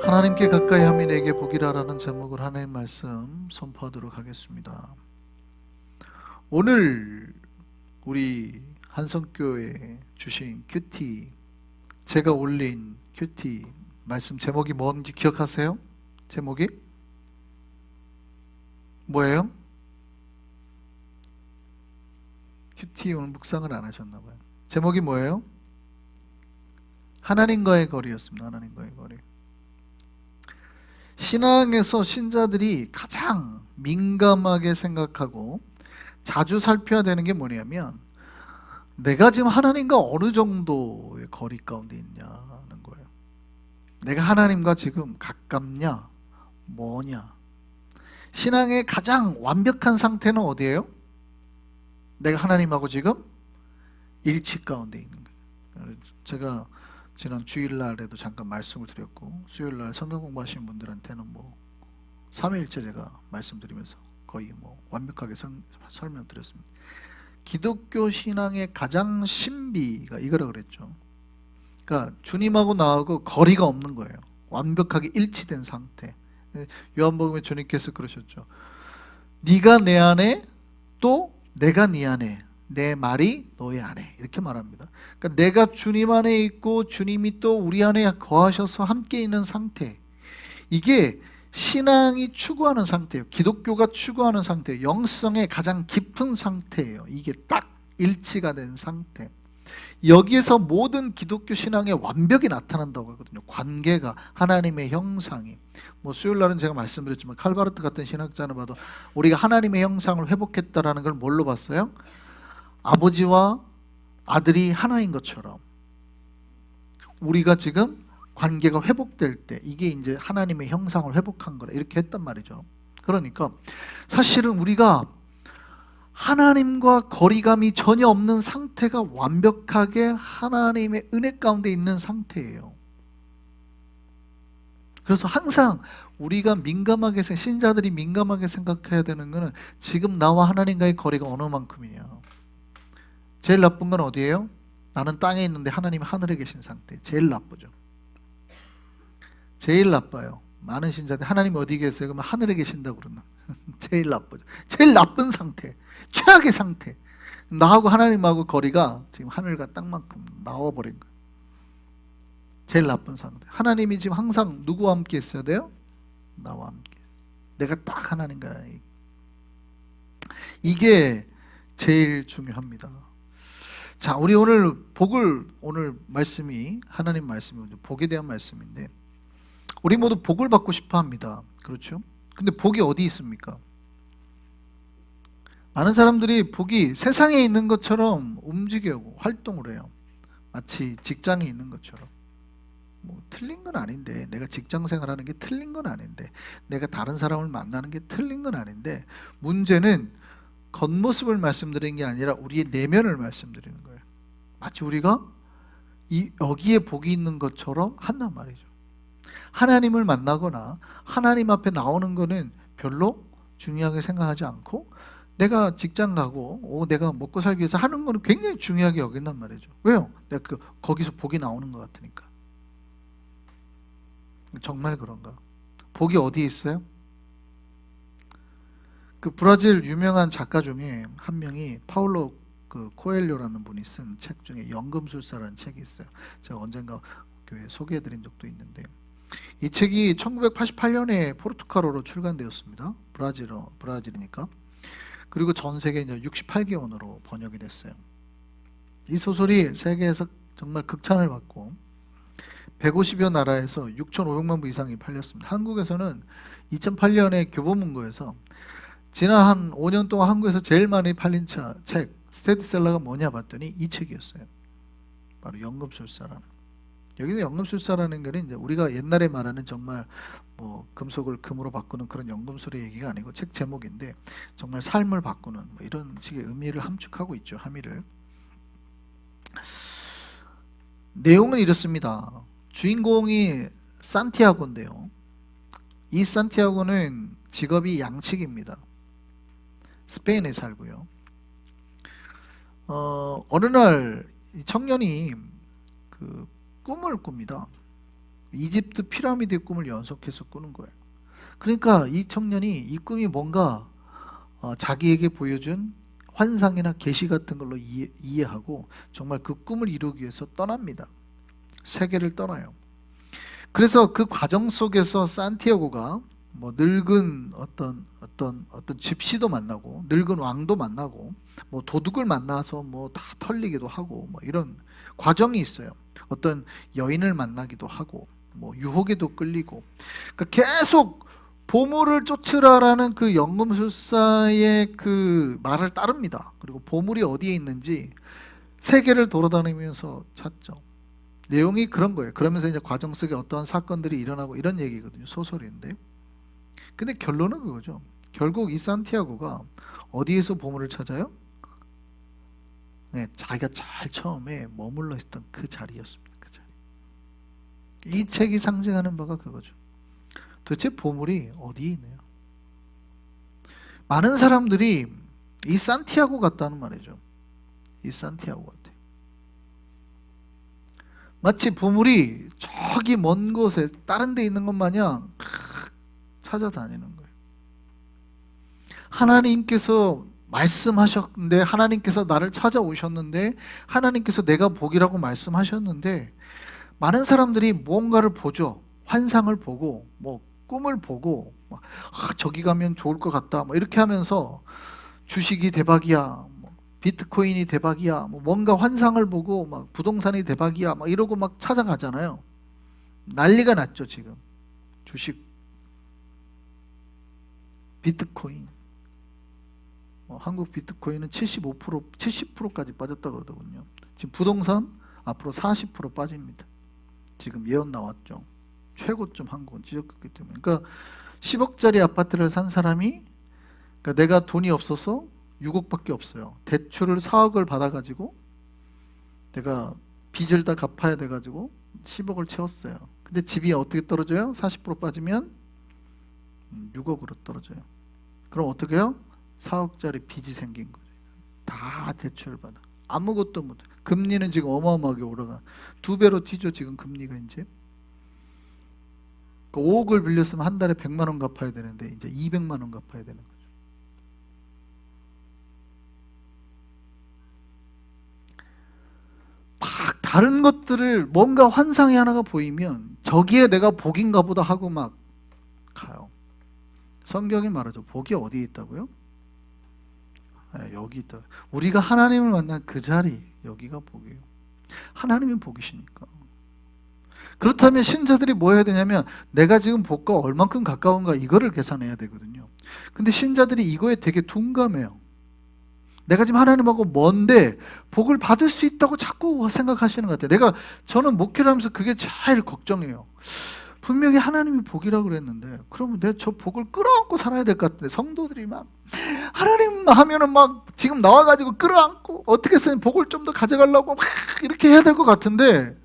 하나님께 가까이 함이 내게 복이라라는 제목을 하나님 말씀 선포하도록 하겠습니다. 오늘 우리 한성교회 주신 큐티, 제가 올린 큐티 말씀 제목이 뭔지 기억하세요? 제목이 뭐예요? 큐티 오늘 묵상을 안 하셨나봐요. 제목이 뭐예요? 하나님과의 거리였습니다. 하나님과의 거리. 신앙에서 신자들이 가장 민감하게 생각하고 자주 살펴야 되는 게 뭐냐면, 내가 지금 하나님과 어느 정도의 거리 가운데 있냐는 거예요. 내가 하나님과 지금 가깝냐, 뭐냐. 신앙의 가장 완벽한 상태는 어디예요? 내가 하나님하고 지금 일치 가운데 있는 거예요. 제가 지난 주일날에도 잠깐 말씀을 드렸고, 수요일날 성경 공부하시는 분들한테는 3일째 제가 말씀드리면서 거의 완벽하게 설명드렸습니다. 기독교 신앙의 가장 신비가 이거라 그랬죠. 그러니까 주님하고 나하고 거리가 없는 거예요. 완벽하게 일치된 상태. 요한복음에 주님께서 그러셨죠. 네가 내 안에, 또 내가 네 안에, 내 말이 너의 안에, 이렇게 말합니다. 그러니까 내가 주님 안에 있고 주님이 또 우리 안에 거하셔서 함께 있는 상태, 이게 신앙이 추구하는 상태예요. 기독교가 추구하는 상태예요. 영성의 가장 깊은 상태예요. 이게 딱 일치가 된 상태. 여기에서 모든 기독교 신앙의 완벽이 나타난다고 하거든요. 관계가, 하나님의 형상이. 수요일날은 제가 말씀드렸지만 칼바르트 같은 신학자는 봐도 우리가 하나님의 형상을 회복했다라는 걸 뭘로 봤어요? 아버지와 아들이 하나인 것처럼 우리가 지금 관계가 회복될 때 이게 이제 하나님의 형상을 회복한 거라, 이렇게 했단 말이죠. 그러니까 사실은 우리가 하나님과 거리감이 전혀 없는 상태가 완벽하게 하나님의 은혜 가운데 있는 상태예요. 그래서 항상 우리가 민감하게, 신자들이 민감하게 생각해야 되는 것은 지금 나와 하나님과의 거리가 어느 만큼이냐. 제일 나쁜 건 어디예요? 나는 땅에 있는데 하나님 하늘에 계신 상태. 제일 나쁘죠. 제일 나빠요. 많은 신자들 하나님 어디 계세요? 그러면 하늘에 계신다고 그러나 제일 나쁘죠. 제일 나쁜 상태, 최악의 상태. 나하고 하나님하고 거리가 지금 하늘과 땅만큼 나와버린 거예요. 제일 나쁜 상태. 하나님이 지금 항상 누구와 함께 있어야 돼요? 나와 함께. 내가 딱 하나님과. 이게 제일 중요합니다. 자, 우리 오늘 오늘 말씀이 하나님 말씀이 복에 대한 말씀인데, 우리 모두 복을 받고 싶어 합니다. 그렇죠? 근데 복이 어디 있습니까? 많은 사람들이 복이 세상에 있는 것처럼 움직이고 활동을 해요. 마치 직장에 있는 것처럼. 틀린 건 아닌데, 내가 직장 생활하는 게 틀린 건 아닌데, 내가 다른 사람을 만나는 게 틀린 건 아닌데, 문제는 겉모습을 말씀드리는 게 아니라 우리의 내면을 말씀드리는 거예요. 마치 우리가 여기에 복이 있는 것처럼 한단 말이죠. 하나님을 만나거나 하나님 앞에 나오는 거는 별로 중요하게 생각하지 않고, 내가 직장 가고 내가 먹고 살기 위해서 하는 거는 굉장히 중요하게 여긴단 말이죠. 왜요? 내가 거기서 복이 나오는 것 같으니까. 정말 그런가? 복이 어디에 있어요? 브라질 유명한 작가 중에 한 명이 파울로 코엘료라는 분이 쓴 책 중에 연금술사라는 책이 있어요. 제가 언젠가 교회에 소개해드린 적도 있는데, 이 책이 1988년에 포르투갈어로 출간되었습니다. 브라질이니까. 그리고 전 세계 이제 68개 언어로 번역이 됐어요. 이 소설이 세계에서 정말 극찬을 받고 150여 나라에서 6,500만 부 이상이 팔렸습니다. 한국에서는 2008년에 교보문고에서 지난 한 5년 동안 한국에서 제일 많이 팔린 책 스테디셀러가 뭐냐 봤더니 이 책이었어요. 바로 연금술사라는. 여기서 연금술사라는 거는 이제 우리가 옛날에 말하는 정말 금속을 금으로 바꾸는 그런 연금술의 얘기가 아니고, 책 제목인데 정말 삶을 바꾸는 이런 식의 의미를 함축하고 있죠. 함의를. 내용은 이렇습니다. 주인공이 산티아고인데요, 이 산티아고는 직업이 양측입니다. 스페인에 살고요. 어느 날 청년이 꿈을 꿉니다. 이집트 피라미드의 꿈을 연속해서 꾸는 거예요. 그러니까 이 청년이 이 꿈이 뭔가 자기에게 보여준 환상이나 계시 같은 걸로 이해하고 정말 그 꿈을 이루기 위해서 떠납니다. 세계를 떠나요. 그래서 그 과정 속에서 산티아고가 뭐 늙은 어떤 집시도 만나고 늙은 왕도 만나고 뭐 도둑을 만나서 뭐 다 털리기도 하고 뭐 이런 과정이 있어요. 어떤 여인을 만나기도 하고 뭐 유혹에도 끌리고, 그러니까 계속 보물을 쫓으라라는 그 연금술사의 그 말을 따릅니다. 그리고 보물이 어디에 있는지 세계를 돌아다니면서 찾죠. 내용이 그런 거예요. 그러면서 이제 과정 속에 어떠한 사건들이 일어나고 이런 얘기거든요. 소설인데. 근데 결론은 그거죠. 결국 이 산티아고가 어디에서 보물을 찾아요? 네, 자기가 제일 처음에 머물러 있던 그 자리였습니다. 그 자리. 이 책이 상징하는 바가 그거죠. 도대체 보물이 어디에 있나요? 많은 사람들이 이 산티아고 같다는 말이죠. 이 산티아고 같아. 마치 보물이 저기 먼 곳에 다른 데 있는 것 마냥 찾아다니는 거예요. 하나님께서 말씀하셨는데, 하나님께서 나를 찾아오셨는데, 하나님께서 내가 복이라고 말씀하셨는데, 많은 사람들이 무언가를 보죠. 환상을 보고 뭐 꿈을 보고 저기 가면 좋을 것 같다 뭐 이렇게 하면서 주식이 대박이야, 뭐 비트코인이 대박이야, 뭐 뭔가 환상을 보고 막 부동산이 대박이야 막 이러고 막 찾아가잖아요. 난리가 났죠 지금. 주식, 비트코인, 한국 비트코인은 75%, 70%까지 빠졌다 그러더군요. 지금 부동산 앞으로 40% 빠집니다. 지금 예언 나왔죠. 최고점 한국은 찢었기 때문에. 그러니까 10억짜리 아파트를 산 사람이, 그러니까 내가 돈이 없어서 6억밖에 없어요. 대출을 4억을 받아가지고 내가 빚을 다 갚아야 돼가지고 10억을 채웠어요. 근데 집이 어떻게 떨어져요? 40% 빠지면 6억으로 떨어져요. 그럼 어떻게 해요? 4억짜리 빚이 생긴 거죠. 다 대출을 받아. 아무것도 못. 금리는 지금 어마어마하게 올라가. 2배로 튀죠 지금 금리가 이제. 5억을 빌렸으면 한 달에 100만 원 갚아야 되는데 이제 200만 원 갚아야 되는 거죠. 막 다른 것들을 뭔가 환상이 하나가 보이면 저기에 내가 복인가 보다 하고 막 가요. 성경이 말하죠. 복이 어디에 있다고요? 여기 있다. 우리가 하나님을 만난 그 자리, 여기가 복이에요. 하나님은 복이시니까. 그렇다면 신자들이 뭐 해야 되냐면 내가 지금 복과 얼만큼 가까운가 이거를 계산해야 되거든요. 근데 신자들이 이거에 되게 둔감해요. 내가 지금 하나님하고 먼데 복을 받을 수 있다고 자꾸 생각하시는 것 같아요. 저는 목회를 하면서 그게 제일 걱정이에요. 분명히 하나님이 복이라고 그랬는데 그러면 내가 저 복을 끌어안고 살아야 될 것 같은데, 성도들이 막 하나님 하면은 막 지금 나와가지고 끌어안고 어떻게 해서 복을 좀 더 가져가려고 막 이렇게 해야 될 것 같은데,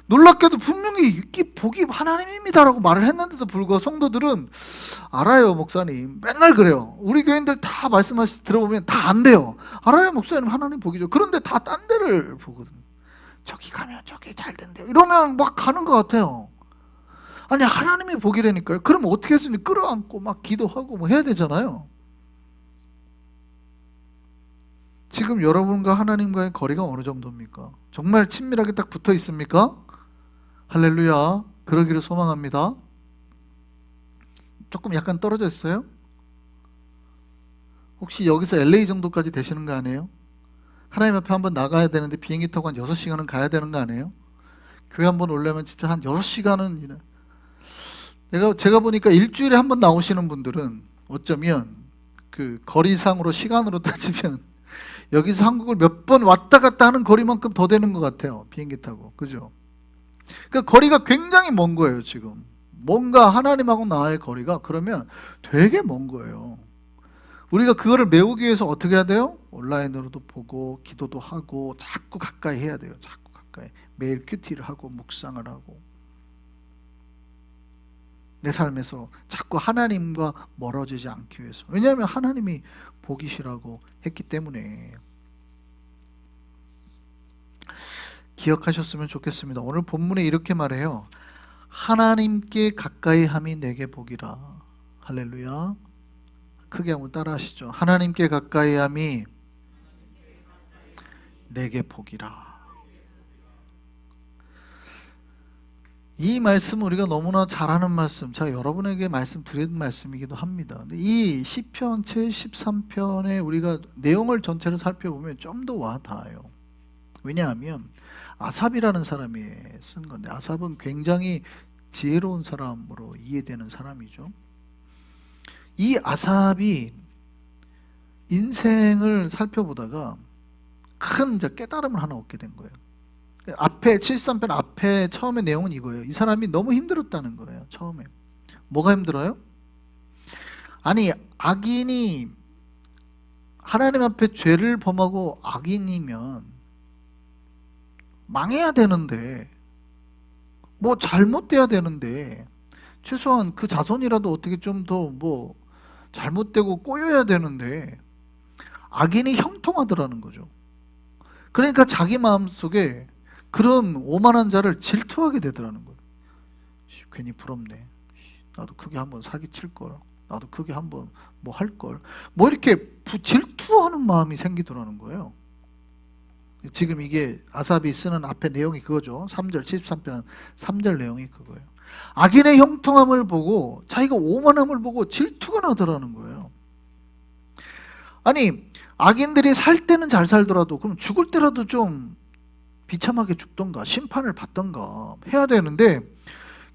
놀랍게도 분명히 이 복이 하나님입니다라고 말을 했는데도 불구하고 성도들은 알아요 목사님, 맨날 그래요. 우리 교인들 다 말씀하시 들어보면 다 안 돼요. 알아요 목사님 하나님 복이죠. 그런데 다 딴 데를 보거든요. 저기 가면 저기 잘 된대요 이러면 막 가는 것 같아요. 아니 하나님이 복이라니까요. 그럼 어떻게 했으니 끌어안고 막 기도하고 뭐 해야 되잖아요. 지금 여러분과 하나님과의 거리가 어느 정도입니까? 정말 친밀하게 딱 붙어 있습니까? 할렐루야. 그러기를 소망합니다. 조금 약간 떨어져 있어요? 혹시 여기서 LA 정도까지 되시는 거 아니에요? 하나님 앞에 한번 나가야 되는데 비행기 타고 한 6시간은 가야 되는 거 아니에요? 교회 한번 오려면 진짜 한 6시간은 제가 보니까 일주일에 한 번 나오시는 분들은 어쩌면 그 거리상으로 시간으로 따지면 여기서 한국을 몇 번 왔다 갔다 하는 거리만큼 더 되는 것 같아요. 비행기 타고. 그죠? 그 거리가 굉장히 먼 거예요, 지금. 뭔가 하나님하고 나의 거리가 그러면 되게 먼 거예요. 우리가 그거를 메우기 위해서 어떻게 해야 돼요? 온라인으로도 보고 기도도 하고 자꾸 가까이 해야 돼요. 자꾸 가까이. 매일 큐티를 하고 묵상을 하고. 내 삶에서 자꾸 하나님과 멀어지지 않기 위해서. 왜냐하면 하나님이 복이시라고 했기 때문에. 기억하셨으면 좋겠습니다. 오늘 본문에 이렇게 말해요. 하나님께 가까이 함이 내게 복이라. 할렐루야. 크게 한번 따라 하시죠. 하나님께 가까이 함이 내게 복이라. 이 말씀은 우리가 너무나 잘 아는 말씀, 제가 여러분에게 말씀드린 말씀이기도 합니다. 근데 이 시편 73편의 우리가 내용을 전체를 살펴보면 좀 더 와닿아요. 왜냐하면 아삽이라는 사람이 쓴 건데, 아삽은 굉장히 지혜로운 사람으로 이해되는 사람이죠. 이 아삽이 인생을 살펴보다가 큰 깨달음을 하나 얻게 된 거예요. 앞에 73편 앞에 처음에 내용은 이거예요. 이 사람이 너무 힘들었다는 거예요. 처음에 뭐가 힘들어요? 아니, 악인이 하나님 앞에 죄를 범하고 악인이면 망해야 되는데, 뭐 잘못돼야 되는데, 최소한 그 자손이라도 어떻게 좀 더 뭐 잘못되고 꼬여야 되는데 악인이 형통하더라는 거죠. 그러니까 자기 마음속에 그런 오만한 자를 질투하게 되더라는 거예요. 괜히 부럽네. 나도 크게 한번 사기칠걸. 나도 크게 한번 뭐 할걸. 뭐 이렇게 질투하는 마음이 생기더라는 거예요. 지금 이게 아삽이 쓰는 앞에 내용이 그거죠. 3절 73편 3절 내용이 그거예요. 악인의 형통함을 보고 자기가 오만함을 보고 질투가 나더라는 거예요. 아니, 악인들이 살 때는 잘 살더라도 그럼 죽을 때라도 좀 비참하게 죽던가 심판을 받던가 해야 되는데,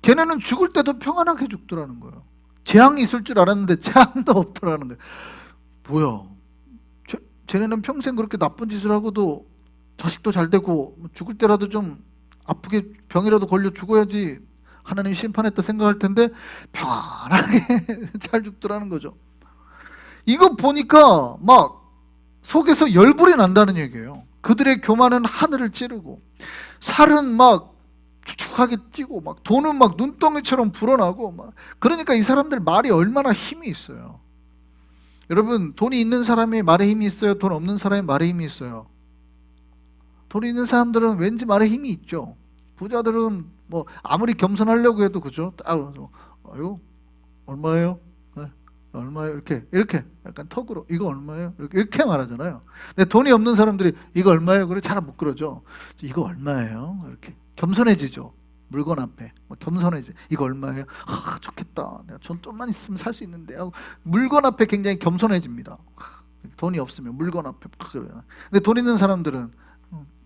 걔네는 죽을 때도 평안하게 죽더라는 거예요. 재앙이 있을 줄 알았는데 재앙도 없더라는 거예요. 뭐야, 쟤네는 평생 그렇게 나쁜 짓을 하고도 자식도 잘 되고 죽을 때라도 좀 아프게 병이라도 걸려 죽어야지 하나님이 심판했다 생각할 텐데 편하게 잘 죽더라는 거죠. 이거 보니까 막 속에서 열불이 난다는 얘기예요. 그들의 교만은 하늘을 찌르고 살은 막 축축하게 찌고 막 돈은 막 눈덩이처럼 불어나고 막. 그러니까 이 사람들 말이 얼마나 힘이 있어요. 여러분, 돈이 있는 사람이 말에 힘이 있어요? 돈 없는 사람이 말에 힘이 있어요? 돈이 있는 사람들은 왠지 말에 힘이 있죠. 부자들은 뭐 아무리 겸손하려고 해도 그죠? 딱 그러죠. 이거 얼마예요? 네. 얼마예요? 이렇게 약간 턱으로 이거 얼마예요? 이렇게 말하잖아요. 근데 돈이 없는 사람들이 이거 얼마예요? 그래 잘 못 그러죠. 이거 얼마예요? 이렇게 겸손해지죠. 물건 앞에 겸손해지. 이거 얼마예요? 아, 좋겠다. 내가 돈 좀만 있으면 살 수 있는데 하고 물건 앞에 굉장히 겸손해집니다. 돈이 없으면 물건 앞에 그래요. 근데 돈 있는 사람들은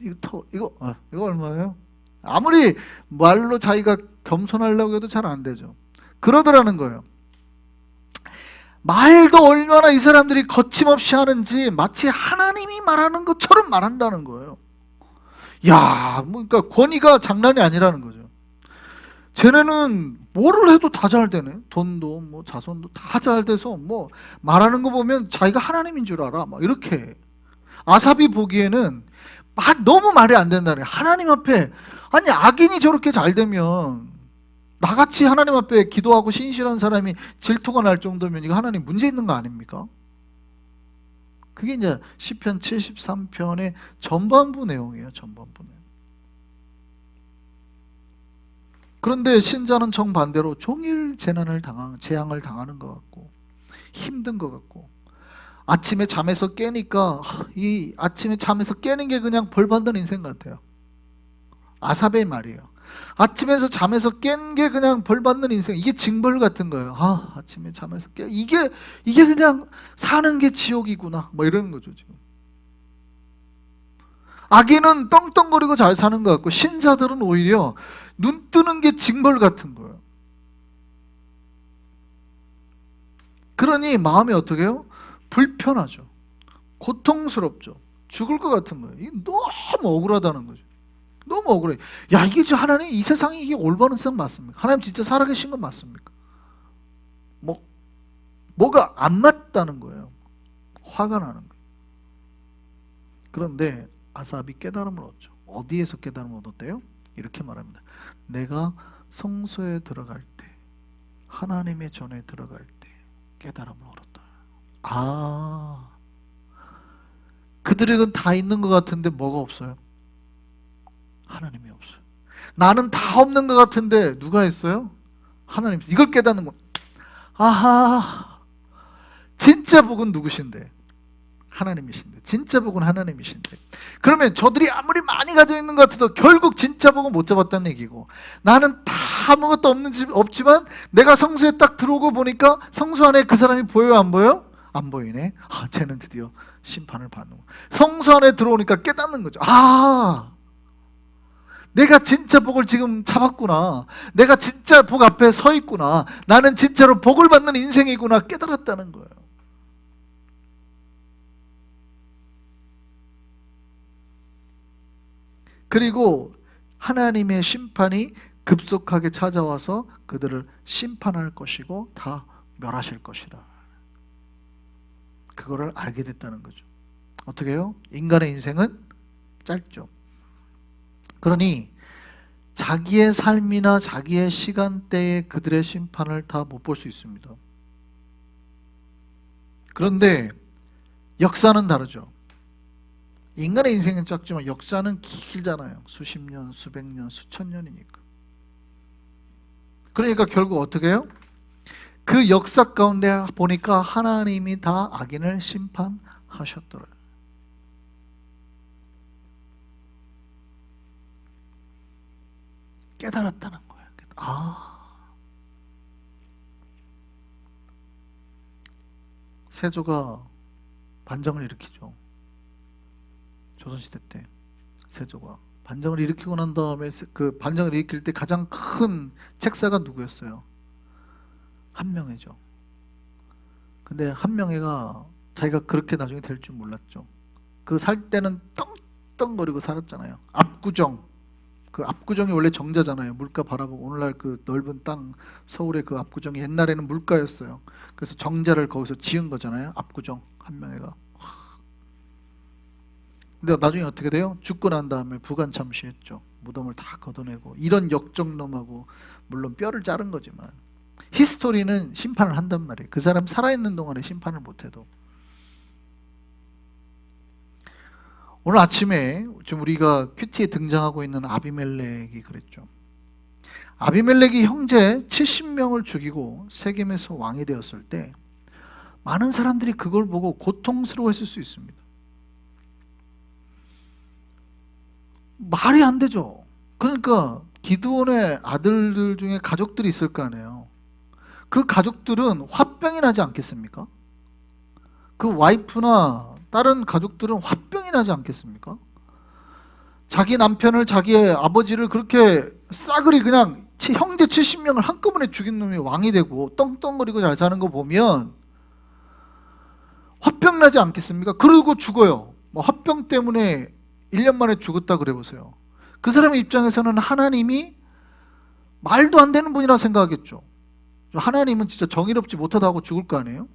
이거 얼마예요? 아무리 말로 자기가 겸손하려고 해도 잘 안 되죠. 그러더라는 거예요. 말도 얼마나 이 사람들이 거침없이 하는지 마치 하나님이 말하는 것처럼 말한다는 거예요. 야, 뭐 그러니까 권위가 장난이 아니라는 거죠. 쟤네는 뭐를 해도 다 잘 되네. 돈도 뭐 자손도 다 잘 돼서 뭐 말하는 거 보면 자기가 하나님인 줄 알아. 막 이렇게. 아삽이 보기에는 너무 말이 안 된다네. 하나님 앞에, 아니 악인이 저렇게 잘 되면 나같이 하나님 앞에 기도하고 신실한 사람이 질투가 날 정도면 이거 하나님 문제 있는 거 아닙니까? 그게 이제 시편 73편의 전반부 내용이에요. 전반부 내용. 그런데 신자는 정반대로 종일 재앙을 당하는 것 같고 힘든 것 같고, 아침에 잠에서 깨니까 이 아침에 잠에서 깨는 게 그냥 벌 받는 인생 같아요. 아삽의 말이에요. 아침에서 잠에서 깬 게 그냥 벌 받는 인생. 이게 징벌 같은 거예요. 아침에 잠에서 깨. 이게 그냥 사는 게 지옥이구나. 뭐 이런 거죠, 지금. 악인은 떵떵거리고 잘 사는 것 같고 신사들은 오히려 눈 뜨는 게 징벌 같은 거예요. 그러니 마음이 어떻게 해요? 불편하죠. 고통스럽죠. 죽을 것 같은 거예요. 이게 너무 억울하다는 거죠. 너무 억울해. 야, 이게 하나님, 이 세상이 이게 올바른 세상 맞습니까? 하나님 진짜 살아계신 건 맞습니까? 뭐가 안 맞다는 거예요. 화가 나는 거예요. 그런데 아삽이 깨달음을 얻죠. 어디에서 깨달음을 얻었대요? 이렇게 말합니다. 내가 성소에 들어갈 때, 하나님의 전에 들어갈 때 깨달음을 얻었다. 그들에겐 다 있는 것 같은데 뭐가 없어요? 하나님이 없어요. 나는 다 없는 것 같은데 누가 했어요? 하나님. 이걸 깨닫는 거. 아하, 진짜 복은 누구신데? 하나님이신데. 진짜 복은 하나님이신데. 그러면 저들이 아무리 많이 가지고 있는 것 같아도 결국 진짜 복은 못 잡았다는 얘기고, 나는 다 아무것도 없지만 내가 성소에 딱 들어오고 보니까 성소 안에 그 사람이 보여요, 안 보여요? 안 보이네. 아, 쟤는 드디어 심판을 받는 거. 성소 안에 들어오니까 깨닫는 거죠. 아, 내가 진짜 복을 지금 잡았구나. 내가 진짜 복 앞에 서 있구나. 나는 진짜로 복을 받는 인생이구나 깨달았다는 거예요. 그리고 하나님의 심판이 급속하게 찾아와서 그들을 심판할 것이고 다 멸하실 것이라. 그거를 알게 됐다는 거죠. 어떻게 해요? 인간의 인생은 짧죠. 그러니 자기의 삶이나 자기의 시간대에 그들의 심판을 다 못 볼 수 있습니다. 그런데 역사는 다르죠. 인간의 인생은 짧지만 역사는 길잖아요. 수십 년, 수백 년, 수천 년이니까. 그러니까 결국 어떻게 해요? 그 역사 가운데 보니까 하나님이 다 악인을 심판하셨더라고요. 깨달았다는 거예요. 세조가 반정을 일으키죠. 조선시대 때 세조가 반정을 일으키고 난 다음에 그 반정을 일으킬 때 가장 큰 책사가 누구였어요? 한명회죠. 근데 한명회가 자기가 그렇게 나중에 될 줄 몰랐죠. 그 살 때는 떵떵거리고 살았잖아요. 압구정, 그 압구정이 원래 정자잖아요. 물가 바라보고 오늘날 그 넓은 땅 서울의 그 압구정이 옛날에는 물가였어요. 그래서 정자를 거기서 지은 거잖아요. 압구정 한명회가. 근데 나중에 어떻게 돼요? 죽고 난 다음에 부관 참시했죠. 무덤을 다 걷어내고. 이런 역정놈하고 물론 뼈를 자른 거지만 히스토리는 심판을 한단 말이에요. 그 사람 살아있는 동안에 심판을 못해도. 오늘 아침에 좀 우리가 큐티에 등장하고 있는 아비멜렉이 그랬죠. 아비멜렉이 형제 70명을 죽이고 세겜에서 왕이 되었을 때 많은 사람들이 그걸 보고 고통스러워했을 수 있습니다. 말이 안 되죠. 그러니까 기드온의 아들들 중에 가족들이 있을 거 아니에요. 그 가족들은 화병이 나지 않겠습니까? 그 와이프나 다른 가족들은 화병이 나지 않겠습니까? 자기 남편을, 자기의 아버지를 그렇게 싸그리 그냥 형제 70명을 한꺼번에 죽인 놈이 왕이 되고 떵떵거리고 잘 사는 거 보면 화병 나지 않겠습니까? 그러고 죽어요. 뭐 화병 때문에 1년 만에 죽었다 그래 보세요. 그 사람의 입장에서는 하나님이 말도 안 되는 분이라 생각하겠죠. 하나님은 진짜 정의롭지 못하다 하고 죽을 거 아니에요?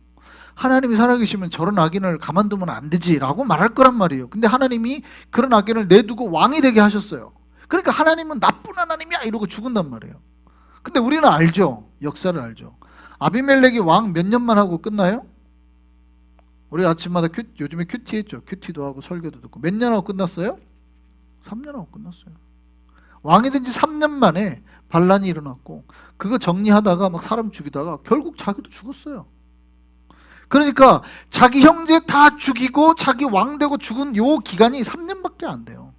하나님이 살아계시면 저런 악인을 가만두면 안 되지라고 말할 거란 말이에요. 근데 하나님이 그런 악인을 내두고 왕이 되게 하셨어요. 그러니까 하나님은 나쁜 하나님이야 이러고 죽은단 말이에요. 근데 우리는 알죠. 역사를 알죠. 아비멜렉이 왕 몇 년만 하고 끝나요? 우리 아침마다 요즘에 큐티 했죠. 큐티도 하고 설교도 듣고. 몇 년 하고 끝났어요? 3년 하고 끝났어요. 왕이 된 지 3년 만에 반란이 일어났고 그거 정리하다가 막 사람 죽이다가 결국 자기도 죽었어요. 그러니까 자기 형제 다 죽이고 자기 왕 되고 죽은 요 기간이 3년밖에 안 돼요.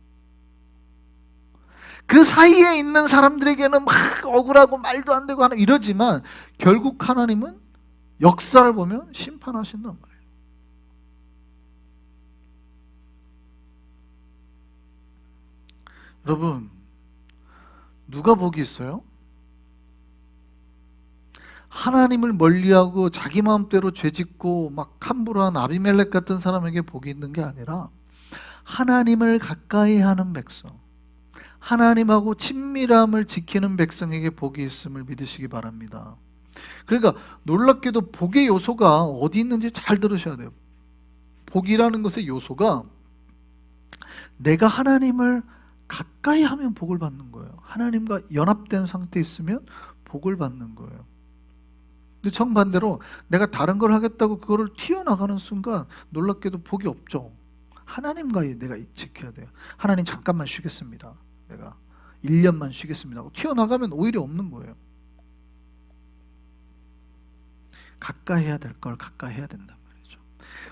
그 사이에 있는 사람들에게는 막 억울하고 말도 안 되고 하는 이러지만 결국 하나님은 역사를 보면 심판하신단 말이에요. 여러분, 누가 복이 있어요? 하나님을 멀리하고 자기 마음대로 죄짓고 막 함부로 한 아비멜렉 같은 사람에게 복이 있는 게 아니라 하나님을 가까이 하는 백성, 하나님하고 친밀함을 지키는 백성에게 복이 있음을 믿으시기 바랍니다. 그러니까 놀랍게도 복의 요소가 어디 있는지 잘 들으셔야 돼요. 복이라는 것의 요소가 내가 하나님을 가까이 하면 복을 받는 거예요. 하나님과 연합된 상태에 있으면 복을 받는 거예요. 근데 정반대로 내가 다른 걸 하겠다고 그거를 튀어나가는 순간 놀랍게도 복이 없죠. 하나님과 내가 지켜야 돼요. 하나님 잠깐만 쉬겠습니다. 내가 1년만 쉬겠습니다 하고 튀어나가면 오히려 없는 거예요. 가까이 해야 될 걸 가까이 해야 된단 말이죠.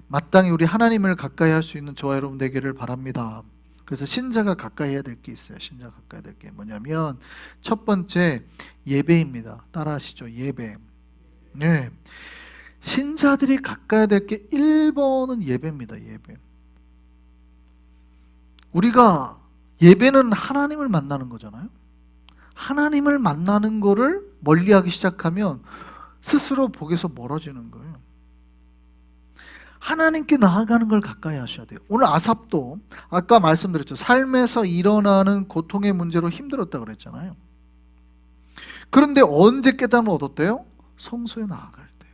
마땅히 우리 하나님을 가까이 할 수 있는 저와 여러분 되기를 바랍니다. 그래서 신자가 가까이 해야 될 게 있어요. 신자가 가까이 해야 될 게 뭐냐면 첫 번째 예배입니다. 따라하시죠. 예배. 네. 신자들이 가까이 될 게 1번은 예배입니다. 예배. 우리가 예배는 하나님을 만나는 거잖아요. 하나님을 만나는 거를 멀리하기 시작하면 스스로 복에서 멀어지는 거예요. 하나님께 나아가는 걸 가까이 하셔야 돼요. 오늘 아삽도 아까 말씀드렸죠. 삶에서 일어나는 고통의 문제로 힘들었다고 그랬잖아요. 그런데 언제 깨달음을 얻었대요? 성소에 나아갈 때.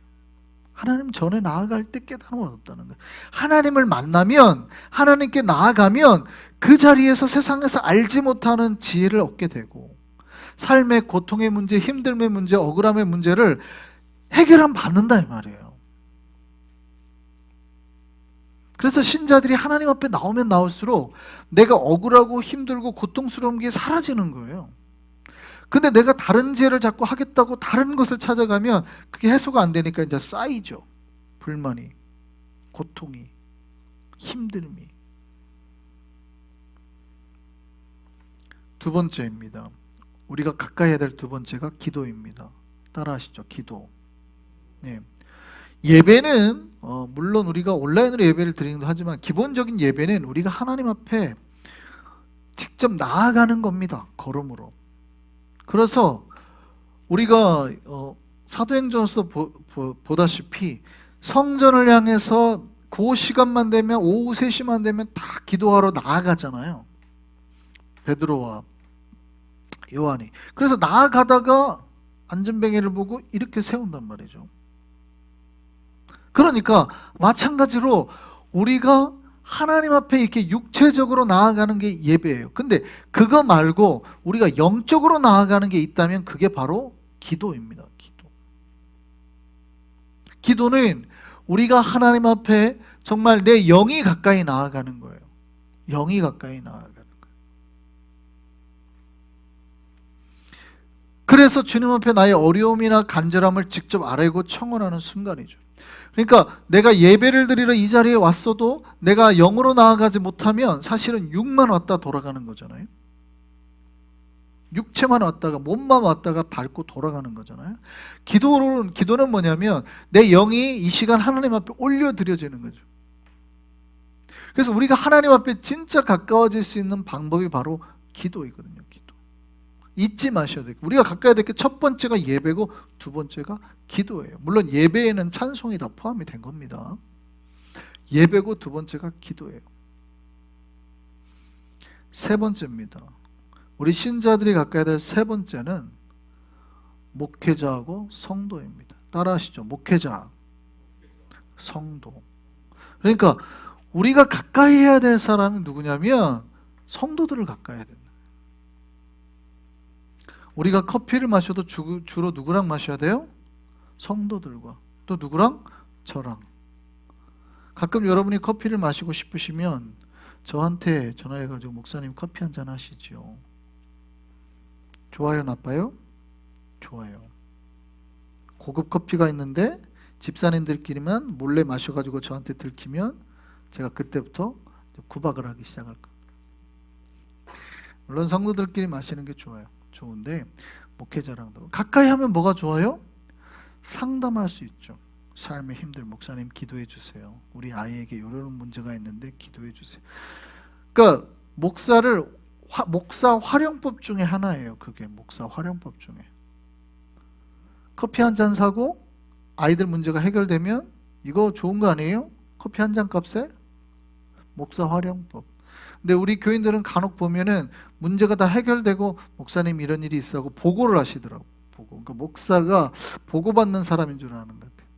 하나님 전에 나아갈 때 깨달음을 얻었다는 거예요. 하나님을 만나면, 하나님께 나아가면 그 자리에서 세상에서 알지 못하는 지혜를 얻게 되고 삶의 고통의 문제, 힘듦의 문제, 억울함의 문제를 해결함 받는다 이 말이에요. 그래서 신자들이 하나님 앞에 나오면 나올수록 내가 억울하고 힘들고 고통스러운 게 사라지는 거예요. 근데 내가 다른 지혜를 자꾸 하겠다고 다른 것을 찾아가면 그게 해소가 안 되니까 이제 쌓이죠. 불만이, 고통이, 힘듦이. 두 번째입니다. 우리가 가까이 해야 될 두 번째가 기도입니다. 따라하시죠. 기도. 네. 예배는 물론 우리가 온라인으로 예배를 드리기도 하지만 기본적인 예배는 우리가 하나님 앞에 직접 나아가는 겁니다. 걸음으로. 그래서 우리가 사도행전에서 보다시피 성전을 향해서 그 시간만 되면 오후 3시만 되면 다 기도하러 나아가잖아요. 베드로와 요한이. 그래서 나아가다가 안전뱅이를 보고 이렇게 세운단 말이죠. 그러니까 마찬가지로 우리가 하나님 앞에 이렇게 육체적으로 나아가는 게 예배예요. 근데 그거 말고 우리가 영적으로 나아가는 게 있다면 그게 바로 기도입니다. 기도. 기도는 우리가 하나님 앞에 정말 내 영이 가까이 나아가는 거예요. 영이 가까이 나아가는 거예요. 그래서 주님 앞에 나의 어려움이나 간절함을 직접 아뢰고 청원하는 순간이죠. 그러니까 내가 예배를 드리러 이 자리에 왔어도 내가 영으로 나아가지 못하면 사실은 육만 왔다 돌아가는 거잖아요. 육체만 왔다가 몸만 왔다가 밟고 돌아가는 거잖아요. 기도는 뭐냐면 내 영이 이 시간 하나님 앞에 올려드려지는 거죠. 그래서 우리가 하나님 앞에 진짜 가까워질 수 있는 방법이 바로 기도이거든요. 기도. 잊지 마셔야 돼요. 우리가 가까이 될 게 첫 번째가 예배고 두 번째가 기도예요. 물론 예배에는 찬송이 다 포함이 된 겁니다. 예배고 두 번째가 기도예요. 세 번째입니다. 우리 신자들이 가까이 될 세 번째는 목회자하고 성도입니다. 따라하시죠. 목회자, 성도. 그러니까 우리가 가까이 해야 될 사람이 누구냐면 성도들을 가까이 해야 된다. 우리가 커피를 마셔도 주로 누구랑 마셔야 돼요? 성도들과. 또 누구랑? 저랑. 가끔 여러분이 커피를 마시고 싶으시면 저한테 전화해가지고 목사님 커피 한잔 하시죠. 좋아요, 나빠요? 좋아요. 고급 커피가 있는데 집사님들끼리만 몰래 마셔가지고 저한테 들키면 제가 그때부터 구박을 하기 시작할 거예요. 물론 성도들끼리 마시는 게 좋아요. 좋은데 목회자랑도 가까이 하면 뭐가 좋아요? 상담할 수 있죠. 삶의 힘들 목사님 기도해 주세요. 우리 아이에게 이런 문제가 있는데 기도해 주세요. 그러니까 목사 활용법 중에 하나예요. 그게 목사 활용법 중에. 커피 한 잔 사고 아이들 문제가 해결되면 이거 좋은 거 아니에요? 커피 한 잔 값에 목사 활용법. 근데 우리 교인들은 간혹 보면은 문제가 다 해결되고 목사님 이런 일이 있어 하고 보고를 하시더라고. 보고. 그러니까 목사가 보고받는 사람인 줄 아는 것 같아요.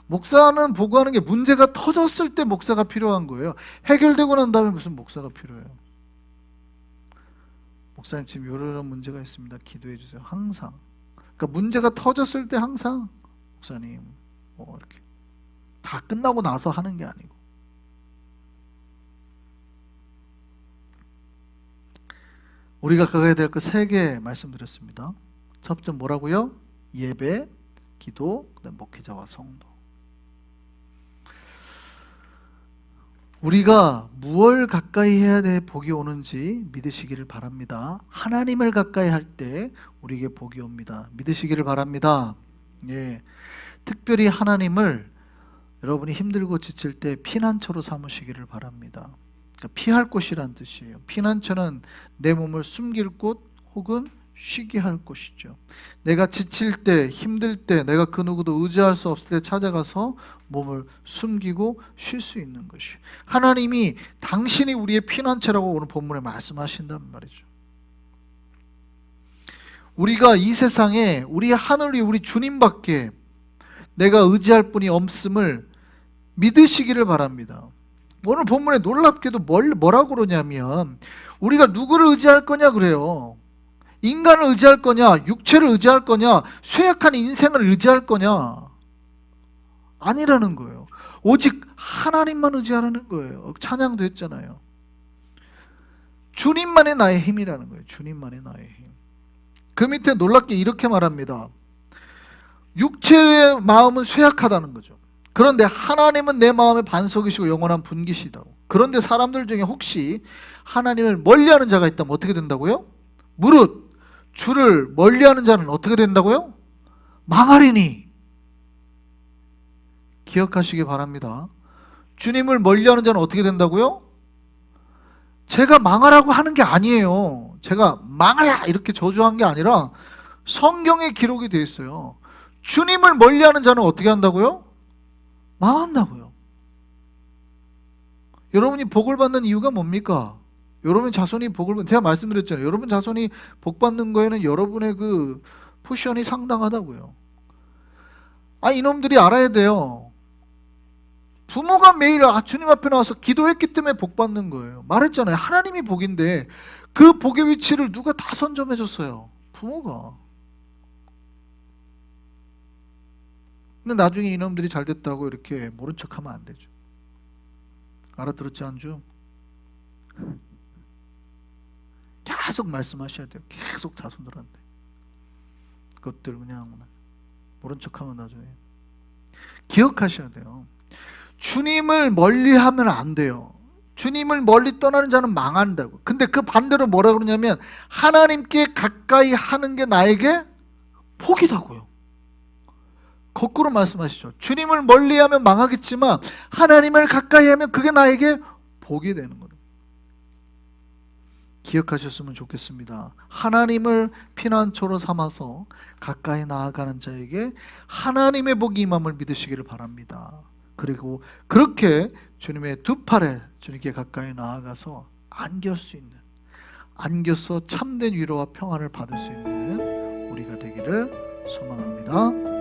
목사는 보고하는 게 문제가 터졌을 때 목사가 필요한 거예요. 해결되고 난 다음에 무슨 목사가 필요해요. 목사님 지금 이런 문제가 있습니다. 기도해 주세요. 항상. 그러니까 문제가 터졌을 때 항상 목사님 이렇게 다 끝나고 나서 하는 게 아니고. 우리가 가야 될 그 세 개 말씀드렸습니다. 첫 번째 뭐라고요? 예배, 기도, 그다음 목회자와 성도. 우리가 무엇을 가까이 해야 돼 복이 오는지 믿으시기를 바랍니다. 하나님을 가까이 할 때 우리에게 복이 옵니다. 믿으시기를 바랍니다. 예, 특별히 하나님을 여러분이 힘들고 지칠 때 피난처로 삼으시기를 바랍니다. 그러니까 피할 곳이란 뜻이에요. 피난처는 내 몸을 숨길 곳 혹은 쉬게 할 곳이죠. 내가 지칠 때, 힘들 때, 내가 그 누구도 의지할 수 없을 때 찾아가서 몸을 숨기고 쉴 수 있는 것이. 하나님이 당신이 우리의 피난처라고 오늘 본문에 말씀하신단 말이죠. 우리가 이 세상에 우리 하늘이 우리 주님밖에 내가 의지할 분이 없음을 믿으시기를 바랍니다. 오늘 본문에 놀랍게도 뭐라고 그러냐면 우리가 누구를 의지할 거냐 그래요. 인간을 의지할 거냐, 육체를 의지할 거냐, 쇠약한 인생을 의지할 거냐, 아니라는 거예요. 오직 하나님만 의지하라는 거예요. 찬양도 했잖아요. 주님만의 나의 힘이라는 거예요. 주님만의 나의 힘. 그 밑에 놀랍게 이렇게 말합니다. 육체의 마음은 쇠약하다는 거죠. 그런데 하나님은 내 마음의 반석이시고 영원한 분기시다고. 그런데 사람들 중에 혹시 하나님을 멀리하는 자가 있다면 어떻게 된다고요? 무릇 주를 멀리하는 자는 어떻게 된다고요? 망하리니. 기억하시기 바랍니다. 주님을 멀리하는 자는 어떻게 된다고요? 제가 망하라고 하는 게 아니에요. 제가 망하라 이렇게 저주한 게 아니라 성경에 기록이 되어 있어요. 주님을 멀리하는 자는 어떻게 한다고요? 망한다고요. 여러분이 복을 받는 이유가 뭡니까? 여러분 자손이 복을 받는, 제가 말씀드렸잖아요. 여러분 자손이 복 받는 거에는 여러분의 그 포션이 상당하다고요. 이놈들이 알아야 돼요. 부모가 매일 주님 앞에 나와서 기도했기 때문에 복 받는 거예요. 말했잖아요. 하나님이 복인데 그 복의 위치를 누가 다 선점해 줬어요. 부모가. 근데 나중에 이놈들이 잘 됐다고 이렇게 모른 척하면 안 되죠. 알아들었지 안주? 계속 말씀하셔야 돼요. 계속 자손들한테. 그것들 그냥 모른 척하면 나중에. 기억하셔야 돼요. 주님을 멀리하면 안 돼요. 주님을 멀리 떠나는 자는 망한다고. 근데 그 반대로 뭐라 그러냐면 하나님께 가까이 하는 게 나에게 복이다고요. 거꾸로 말씀하시죠. 주님을 멀리하면 망하겠지만 하나님을 가까이 하면 그게 나에게 복이 되는 거예요. 기억하셨으면 좋겠습니다. 하나님을 피난처로 삼아서 가까이 나아가는 자에게 하나님의 복이 임함을 믿으시기를 바랍니다. 그리고 그렇게 주님의 두 팔에 주님께 가까이 나아가서 안길 수 있는, 안겨서 참된 위로와 평안을 받을 수 있는 우리가 되기를 소망합니다.